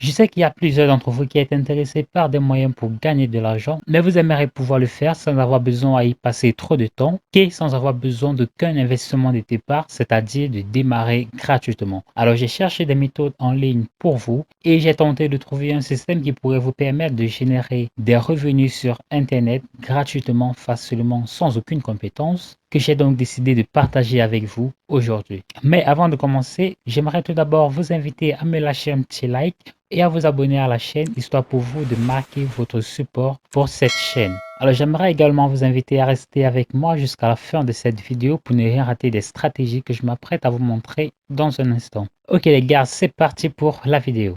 Je sais qu'il y a plusieurs d'entre vous qui êtes intéressés par des moyens pour gagner de l'argent, mais vous aimeriez pouvoir le faire sans avoir besoin à y passer trop de temps et sans avoir besoin d'aucun investissement de départ, c'est-à-dire de démarrer gratuitement. Alors j'ai cherché des méthodes en ligne pour vous et j'ai tenté de trouver un système qui pourrait vous permettre de générer des revenus sur Internet gratuitement, facilement, sans aucune compétence, que j'ai donc décidé de partager avec vous aujourd'hui. Mais avant de commencer, j'aimerais tout d'abord vous inviter à me lâcher un petit like et à vous abonner à la chaîne, histoire pour vous de marquer votre support pour cette chaîne. Alors j'aimerais également vous inviter à rester avec moi jusqu'à la fin de cette vidéo pour ne rien rater des stratégies que je m'apprête à vous montrer dans un instant. Ok les gars, c'est parti pour la vidéo.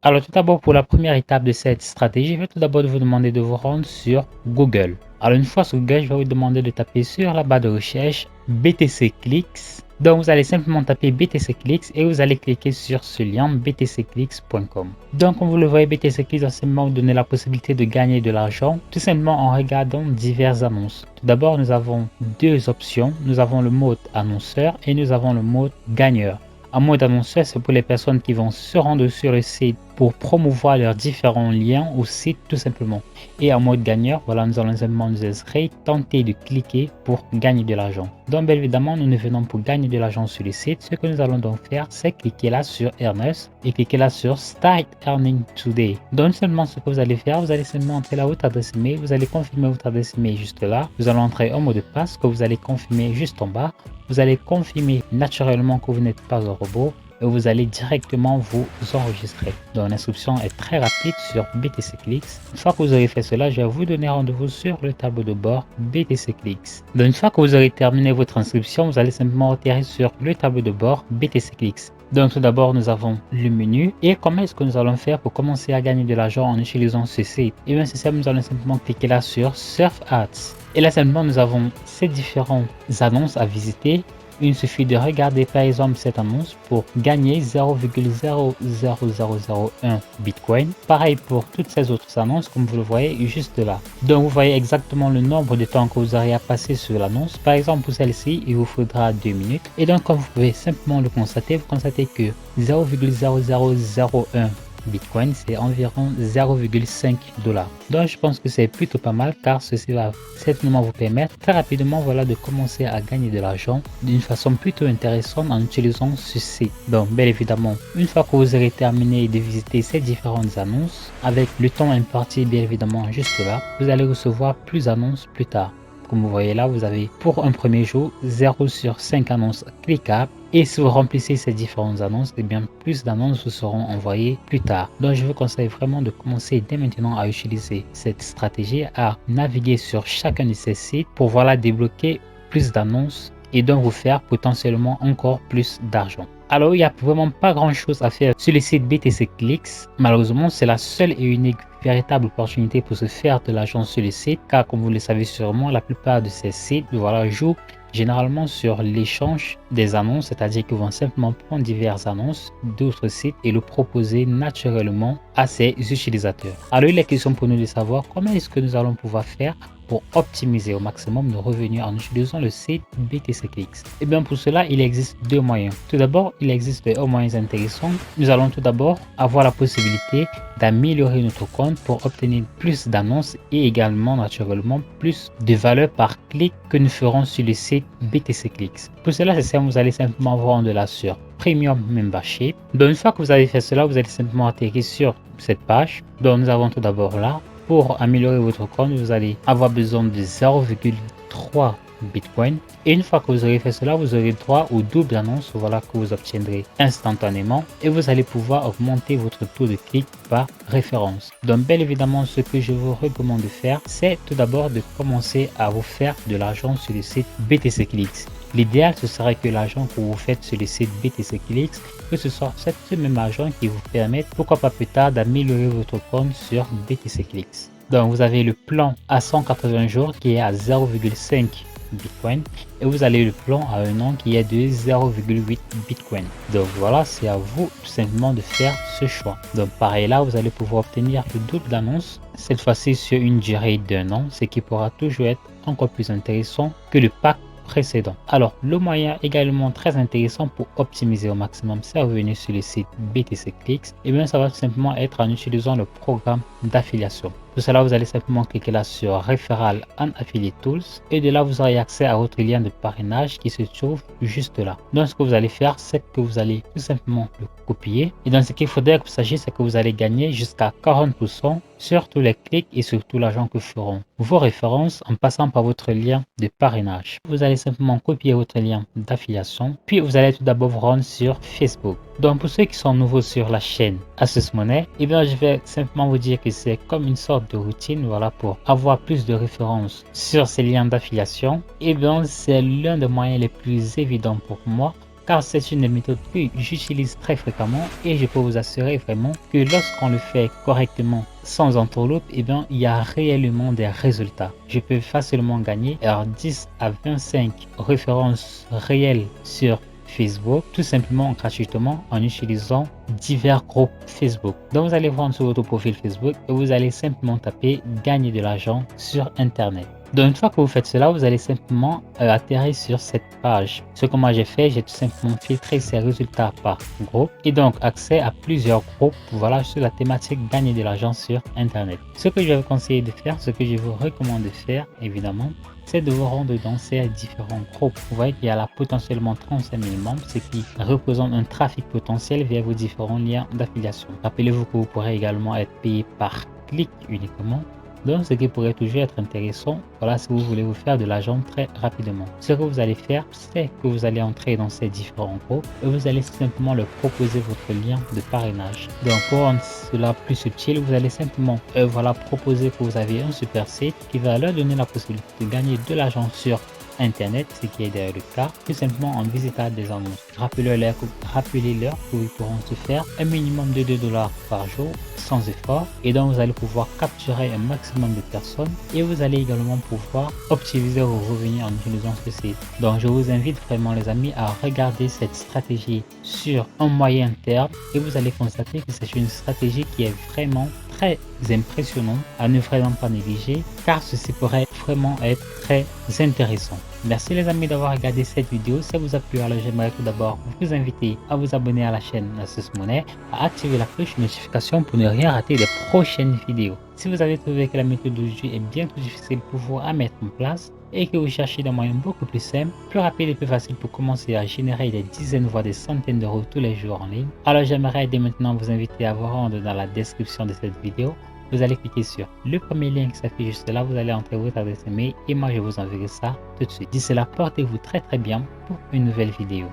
Alors tout d'abord, pour la première étape de cette stratégie, je vais tout d'abord vous demander de vous rendre sur Google. Alors une fois sur Google, je vais vous demander de taper sur la barre de recherche BTC Clicks. Donc vous allez simplement taper BTC Clicks et vous allez cliquer sur ce lien btcclicks.com. Donc comme vous le voyez, BTC Clicks va simplement vous donner la possibilité de gagner de l'argent tout simplement en regardant diverses annonces. Tout d'abord, nous avons deux options. Nous avons le mode annonceur et nous avons le mode gagneur. En mode annonceur, c'est pour les personnes qui vont se rendre sur le site pour promouvoir leurs différents liens au site tout simplement. Et en mode gagneur, voilà, nous allons simplement nous inscrire, tenter de cliquer pour gagner de l'argent. Donc bien évidemment, nous venons pour gagner de l'argent sur le site. Ce que nous allons donc faire, c'est cliquer là sur Earnest et cliquer là sur Start Earning Today. Donc seulement ce que vous allez faire, vous allez simplement entrer là votre adresse email, vous allez confirmer votre adresse email juste là. Vous allez entrer un mot de passe que vous allez confirmer juste en bas. Vous allez confirmer naturellement que vous n'êtes pas un robot et vous allez directement vous enregistrer. Donc l'inscription est très rapide sur BTC Clicks. Une fois que vous aurez fait cela, je vais vous donner rendez-vous sur le tableau de bord BTC Clicks. Donc une fois que vous aurez terminé votre inscription, vous allez simplement atterrir sur le tableau de bord BTC Clicks. Donc tout d'abord, nous avons le menu. Et comment est-ce que nous allons faire pour commencer à gagner de l'argent en utilisant ce site? Et bien c'est ça, nous allons simplement cliquer là sur Surf Ads. Et là simplement, nous avons ces différentes annonces à visiter. Il suffit de regarder par exemple cette annonce pour gagner 0,00001 Bitcoin. Pareil pour toutes ces autres annonces comme vous le voyez juste là. Donc vous voyez exactement le nombre de temps que vous aurez à passer sur l'annonce. Par exemple pour celle-ci, il vous faudra 2 minutes. Et donc comme vous pouvez simplement le constater, vous constatez que 0,0001 Bitcoin, c'est environ 0,5 $. Donc je pense que c'est plutôt pas mal car ceci va certainement vous permettre très rapidement voilà, de commencer à gagner de l'argent d'une façon plutôt intéressante en utilisant ce site. Donc bien évidemment, une fois que vous aurez terminé de visiter ces différentes annonces, avec le temps imparti bien évidemment juste là, vous allez recevoir plus d'annonces plus tard. Comme vous voyez là, vous avez pour un premier jour 0 sur 5 annonces cliquables. Et si vous remplissez ces différentes annonces, et bien plus d'annonces vous seront envoyées plus tard. Donc je vous conseille vraiment de commencer dès maintenant à utiliser cette stratégie, à naviguer sur chacun de ces sites pour voilà débloquer plus d'annonces et donc vous faire potentiellement encore plus d'argent. Alors il n'y a vraiment pas grand chose à faire sur le site BTC Clicks. Malheureusement, c'est la seule et unique véritable opportunité pour se faire de l'argent sur le site, car comme vous le savez sûrement, la plupart de ces sites voilà, jouent généralement sur l'échange des annonces, c'est-à-dire qu'ils vont simplement prendre diverses annonces d'autres sites et le proposer naturellement à ses utilisateurs. Alors il est question pour nous de savoir comment est-ce que nous allons pouvoir faire pour optimiser au maximum nos revenus en utilisant le site BTC Clicks. Et bien pour cela, il existe deux moyens. Tout d'abord, il existe un moyen intéressant. Nous allons tout d'abord avoir la possibilité d'améliorer notre compte pour obtenir plus d'annonces et également naturellement plus de valeur par clic que nous ferons sur le site BTC Clicks. Pour cela, c'est simple, vous allez simplement vous rendre là sur Premium Membership. Donc une fois que vous avez fait cela, vous allez simplement atterrir sur cette page. Donc nous avons tout d'abord là, pour améliorer votre compte, vous allez avoir besoin de 0,3 Bitcoin. Et une fois que vous aurez fait cela, vous aurez droit aux doubles annonces voilà, que vous obtiendrez instantanément et vous allez pouvoir augmenter votre taux de clic par référence. Donc bien évidemment, ce que je vous recommande de faire, c'est tout d'abord de commencer à vous faire de l'argent sur le site BTC Clicks. L'idéal, ce serait que l'argent que vous faites sur le site BTC Clicks, que ce soit ce même argent qui vous permette, pourquoi pas plus tard, d'améliorer votre compte sur BTC Clicks. Donc vous avez le plan à 180 jours qui est à 0,5 Bitcoin et vous avez le plan à un an qui est de 0,8 Bitcoin. Donc voilà, c'est à vous tout simplement de faire ce choix. Donc pareil là, vous allez pouvoir obtenir le double d'annonces, cette fois-ci sur une durée d'un an, ce qui pourra toujours être encore plus intéressant que le pack précédent. Alors, le moyen également très intéressant pour optimiser au maximum ses revenus sur le site BTC Clicks, et bien ça va tout simplement être en utilisant le programme d'affiliation. Pour cela, vous allez simplement cliquer là sur Referral and Affiliate Tools et de là, vous aurez accès à votre lien de parrainage qui se trouve juste là. Donc, ce que vous allez faire, c'est que vous allez tout simplement le copier. Et dans ce qu'il faudrait que vous sachiez, c'est que vous allez gagner jusqu'à 40% sur tous les clics et sur tout l'argent que feront vos références en passant par votre lien de parrainage. Vous allez simplement copier votre lien d'affiliation, puis vous allez tout d'abord vous rendre sur Facebook. Donc pour ceux qui sont nouveaux sur la chaîne Asus Money, eh bien je vais simplement vous dire que c'est comme une sorte de routine, voilà, pour avoir plus de références sur ces liens d'affiliation. Eh bien c'est l'un des moyens les plus évidents pour moi, car c'est une méthode que j'utilise très fréquemment et je peux vous assurer vraiment que lorsqu'on le fait correctement sans entourloupe, eh bien, il y a réellement des résultats. Je peux facilement gagner 10 à 25 références réelles sur Facebook, tout simplement gratuitement en utilisant divers groupes Facebook. Donc vous allez voir sur votre profil Facebook et vous allez simplement taper gagner de l'argent sur Internet. Donc une fois que vous faites cela, vous allez simplement atterrir sur cette page. Ce que moi j'ai fait, j'ai tout simplement filtré ces résultats par groupe et donc accès à plusieurs groupes, voilà, sur la thématique gagner de l'argent sur Internet. Ce que je vais vous conseiller de faire, ce que je vous recommande de faire évidemment, c'est de vous rendre dans ces différents groupes. Vous voyez qu'il y a là potentiellement 35 000 membres, ce qui représente un trafic potentiel vers vos différents liens d'affiliation. Rappelez-vous que vous pourrez également être payé par clic uniquement. Donc, ce qui pourrait toujours être intéressant, voilà, si vous voulez vous faire de l'argent très rapidement. Ce que vous allez faire, c'est que vous allez entrer dans ces différents groupes et vous allez simplement leur proposer votre lien de parrainage. Donc, pour rendre cela plus subtil, vous allez simplement voilà, proposer que vous avez un super site qui va leur donner la possibilité de gagner de l'argent sur Internet, ce qui est d'ailleurs le cas, tout simplement en visitant des annonces. Rappelez-leur qu'ils pourront se faire un minimum de 2 dollars par jour sans effort et donc vous allez pouvoir capturer un maximum de personnes et vous allez également pouvoir optimiser vos revenus en utilisant ce site. Donc je vous invite vraiment les amis à regarder cette stratégie sur un moyen terme et vous allez constater que c'est une stratégie qui est vraiment très impressionnant à ne vraiment pas négliger car ceci pourrait vraiment être très intéressant. Merci les amis d'avoir regardé cette vidéo. Si ça vous a plu, alors j'aimerais tout d'abord vous inviter à vous abonner à la chaîne Asus Money, à activer la cloche de notification pour ne rien rater des prochaines vidéos. Si vous avez trouvé que la méthode d'aujourd'hui est bien trop difficile pour vous à mettre en place et que vous cherchez des moyens beaucoup plus simples, plus rapides et plus faciles pour commencer à générer des dizaines voire des centaines d'euros tous les jours en ligne, alors j'aimerais dès maintenant vous inviter à vous rendre dans la description de cette vidéo. Vous allez cliquer sur le premier lien qui s'affiche juste là, vous allez entrer votre adresse email et moi je vous enverrai ça tout de suite. D'ici là, portez-vous très bien pour une nouvelle vidéo.